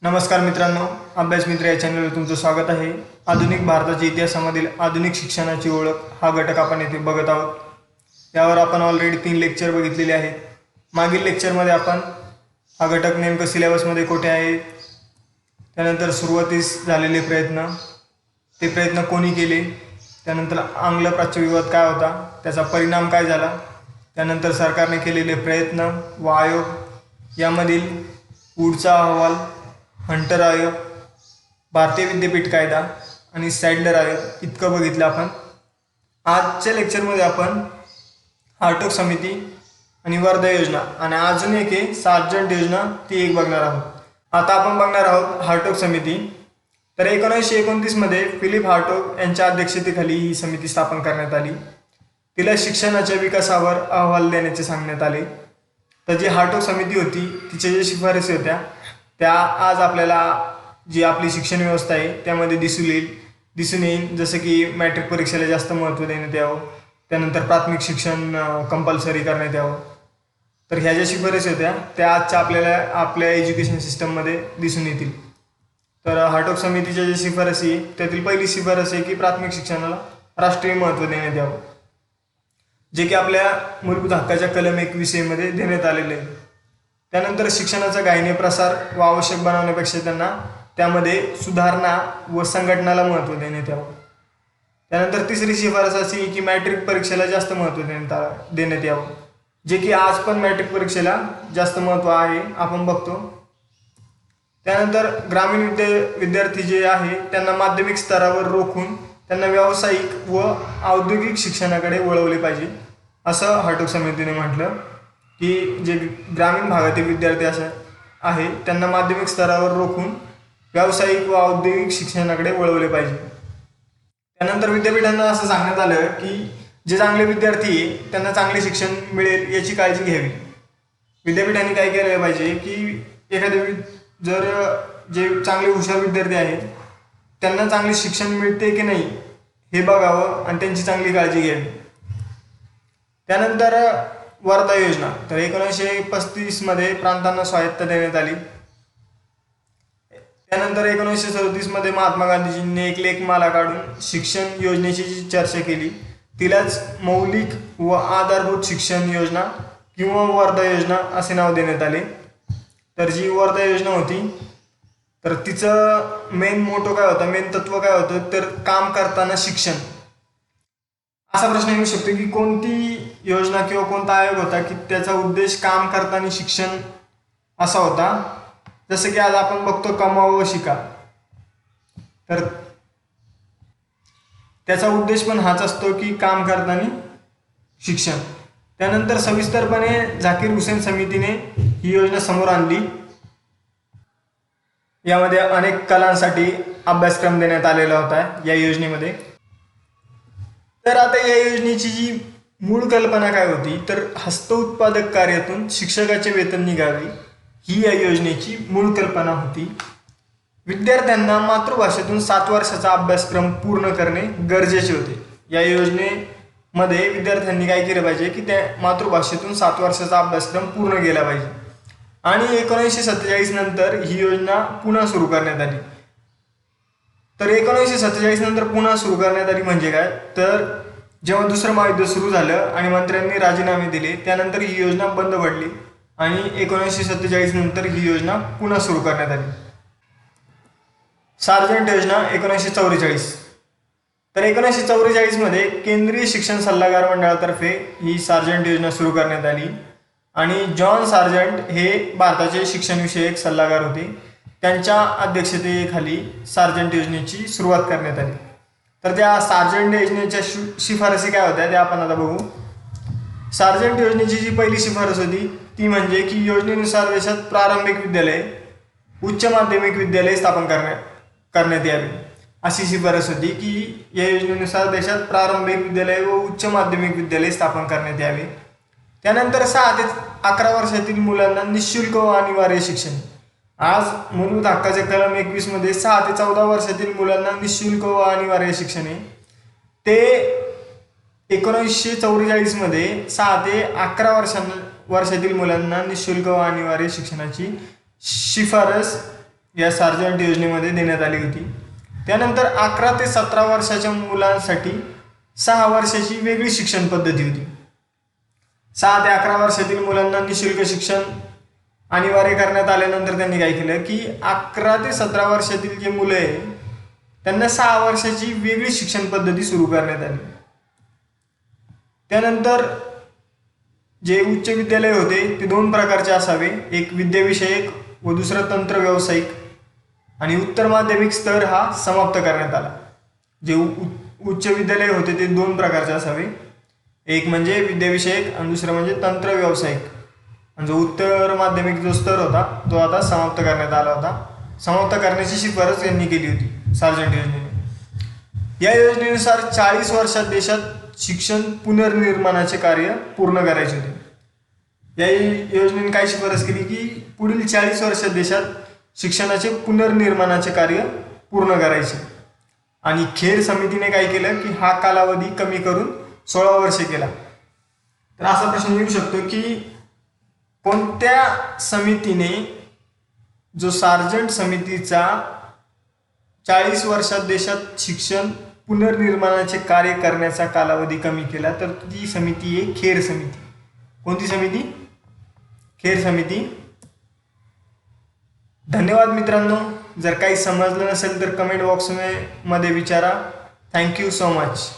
नमस्कार मित्रांनो, अभ्यास मित्र या चॅनलवर तुमचं स्वागत आहे। आधुनिक भारताच्या इतिहासामधील आधुनिक शिक्षणाची ओळख हा घटक आपण येथे बघत आहोत। यावर आपण ऑलरेडी 3 लेक्चर बघितलेले आहेत। मागील लेक्चरमध्ये आपण हा घटक नेमकं सिलेबसमध्ये कोठे आहे, त्यानंतर सुरुवातीस झालेले प्रयत्न, ते प्रयत्न कोणी केले, त्यानंतर आंग्ल प्राच्य विवाद काय होता, त्याचा परिणाम काय झाला, त्यानंतर सरकारने केलेले प्रयत्न व आयोग यामधील पुढचा अहवाल, हंटर आयोग, भारतीय विद्यापीठ कायदा आणि सॅडलर आयोग इतकं बघितलं आपण। आजच्या लेक्चरमध्ये आपण हार्टोक समिती आणि वर्धा योजना आणि अजून एक आहे सार्जंट योजना, ती एक बघणार आहोत। आता आपण बघणार आहोत हार्टोक समिती। तर 1929 मध्ये फिलिप हार्टोक यांच्या अध्यक्षतेखाली ही समिती स्थापन करण्यात आली। तिला शिक्षणाच्या विकासावर अहवाल देण्याचे सांगण्यात आले। तर जी हार्टोक समिती होती तिच्या ज्या शिफारसी होत्या त्या आज आपल्याला जी आपली शिक्षण व्यवस्था आहे त्यामध्ये दिसून येईल। जसं की मॅट्रिक परीक्षेला जास्त महत्त्व देण्यात यावं, त्यानंतर प्राथमिक शिक्षण कंपल्सरी करण्यात यावं। तर ह्या ज्या शिफारसी होत्या त्या आजच्या आपल्या एज्युकेशन सिस्टममध्ये दिसून येतील। तर हार्टोक समितीच्या ज्या शिफारसी आहे त्यातील पहिली शिफारस आहे की प्राथमिक शिक्षणाला राष्ट्रीय महत्त्व देण्यात यावं, जे की आपल्या मूलभूत हक्काच्या कलम 21 मध्ये देण्यात आलेले आहे। त्यानंतर शिक्षणाचा गायने प्रसार व आवश्यक बनवण्यापेक्षा त्यांना त्यामध्ये सुधारणा व संघटनाला महत्त्व देण्यात यावं। त्यानंतर तिसरी शिफारस अशी की मॅट्रिक परीक्षेला जास्त महत्त्व देण्यात यावं, जे की आज पण मॅट्रिक परीक्षेला जास्त महत्त्व आहे, आपण बघतो। त्यानंतर ग्रामीण विद्यार्थी जे आहे त्यांना माध्यमिक स्तरावर रोखून त्यांना व्यावसायिक व औद्योगिक शिक्षणाकडे वळवले पाहिजे, असं हार्टोक समितीने म्हटलं की जे ग्रामीण भागातील विद्यार्थी असे आहे त्यांना माध्यमिक स्तरावर रोखून व्यावसायिक व औद्योगिक शिक्षणाकडे वळवले पाहिजे। त्यानंतर विद्यापीठांना असं सांगण्यात आलं की जे चांगले विद्यार्थी आहे त्यांना चांगले शिक्षण मिळेल याची काळजी घ्यावी। विद्यापीठांनी काय केलं पाहिजे की एखाद्या जर जे चांगले हुशार विद्यार्थी आहेत त्यांना चांगले शिक्षण मिळते की नाही हे बघावं आणि त्यांची चांगली काळजी घ्यावी। त्यानंतर वर्धा योजना, तर 1935 मध्ये प्रांतांना स्वायत्ता देण्यात आली। त्यानंतर 1937 मध्ये महात्मा गांधीजींनी एक लेखमाला काढून शिक्षण योजनेची जी चर्चा केली तिलाच मौलिक व आधारभूत शिक्षण योजना किंवा वर्धा योजना असे नाव देण्यात आले। तर जी वर्धा योजना होती तर तिचं मेन मोटो काय होता, मेन तत्व काय होतं, तर काम करताना शिक्षण। असा प्रश्न येऊ शकतो की कोणती योजना किंवा कोणता आयोग होता की त्याचा उद्देश काम करताना शिक्षण असा होता। जसं की आज आपण बघतो कमाव व शिका, तर त्याचा उद्देश पण हाच असतो की काम करताना शिक्षण। त्यानंतर सविस्तरपणे झाकीर हुसेन समितीने ही योजना समोर आणली। यामध्ये अनेक कलांसाठी अभ्यासक्रम देण्यात आलेला होता या योजनेमध्ये। तर आता या योजनेची जी मूळ कल्पना काय होती, तर हस्तउत्पादक कार्यातून शिक्षकाचे वेतन निघावे ही या योजनेची मूळ कल्पना होती। विद्यार्थ्यांना मातृभाषेतून 7 वर्षाचा अभ्यासक्रम पूर्ण करणे गरजेचे होते। या योजनेमध्ये विद्यार्थ्यांनी काय केलं पाहिजे की त्या मातृभाषेतून 7 वर्षाचा अभ्यासक्रम पूर्ण केला पाहिजे। आणि 1947 नंतर ही योजना पुन्हा सुरू करण्यात आली। तर 1947 नंतर पुन्हा सुरू करण्यात आली म्हणजे काय, तर जेव्हा दुसरं महायुद्ध सुरू झालं आणि मंत्र्यांनी राजीनामे दिले त्यानंतर ही योजना बंद पडली आणि 1947 नंतर ही योजना पुन्हा सुरू करण्यात आली। सार्जंट योजना 1944, तर 1944 मध्ये केंद्रीय शिक्षण सल्लागार मंडळातर्फे ही सार्जंट योजना सुरू करण्यात आली आणि जॉन सार्जंट हे भारताचे शिक्षणविषयक सल्लागार होते। त्यांच्या अध्यक्षतेखाली सार्जंट योजनेची सुरुवात करण्यात आली। तर त्या सार्जंट योजनेच्या शिफारसी काय होत्या त्या आपण आता बघू। सार्जंट योजनेची जी पहिली शिफारस होती ती म्हणजे की योजनेनुसार देशात प्रारंभिक विद्यालय, उच्च माध्यमिक विद्यालय स्थापन करण्यात यावे अशी शिफारस होती की या योजनेनुसार देशात प्रारंभिक विद्यालय व उच्च माध्यमिक विद्यालय स्थापन करण्यात यावे। त्यानंतर 6 ते 11 वर्षातील मुलांना निःशुल्क व अनिवार्य शिक्षण। आज मूलभूत हक्काच्या कलम 21 मध्ये 6 ते 14 वर्षातील मुलांना निःशुल्क व अनिवार्य शिक्षण आहे, ते 1944 मध्ये 6 ते 11 वर्षातील मुलांना निःशुल्क व अनिवार्य शिक्षणाची शिफारस या सार्जंट योजनेमध्ये देण्यात आली होती. त्यानंतर 11 ते 17 वर्षाच्या मुलांसाठी 6 वर्षाची वेगळी शिक्षण पद्धती होती. 6 ते 11 वर्षातील मुलांना निशुल्क शिक्षण अनिवार्य करण्यात आल्यानंतर त्यांनी काय केलं की 11 ते 17 वर्षातील जे मुलं आहे त्यांना 6 वर्षाची वेगळी शिक्षण पद्धती सुरू करण्यात आली. त्यानंतर जे उच्च विद्यालय होते ते 2 प्रकारचे असावे, एक विद्याविषयक व दुसरं तंत्र व्यावसायिक, आणि उत्तर माध्यमिक स्तर हा समाप्त करण्यात आला. जे उच्च विद्यालय होते ते 2 प्रकारचे असावे, एक म्हणजे विद्याविषयक आणि दुसरं म्हणजे तंत्र व्यावसायिक. आणि जो उत्तर माध्यमिक जो स्तर होता तो आता समाप्त करण्यात आला होता. समाप्त करण्याची शिफारस यांनी केली होती सार्जंट योजनेने. या योजनेनुसार 40 वर्षात देशात शिक्षण पुनर्निर्माणाचे कार्य पूर्ण करायचे होते. या योजनेने काय शिफारस केली की पुढील 40 वर्षात देशात शिक्षणाचे पुनर्निर्माणाचे कार्य पूर्ण करायचे. आणि खेर समितीने काय केलं की हा कालावधी कमी करून 16 वर्षे केला. तर असा प्रश्न येऊ शकतो की कोणत्या समितीने जो सार्जंट समितीचा 40 वर्षात देशात शिक्षण पुनर्निर्माणाचे कार्य करण्याचा कालावधी कमी केला, तर ती समिती आहे खेर समिती. कोणती समिती? खेर समिती. धन्यवाद मित्रांनो. जर काही समजलं नसेल तर कमेंट बॉक्समध्ये विचारा. Thank you so much.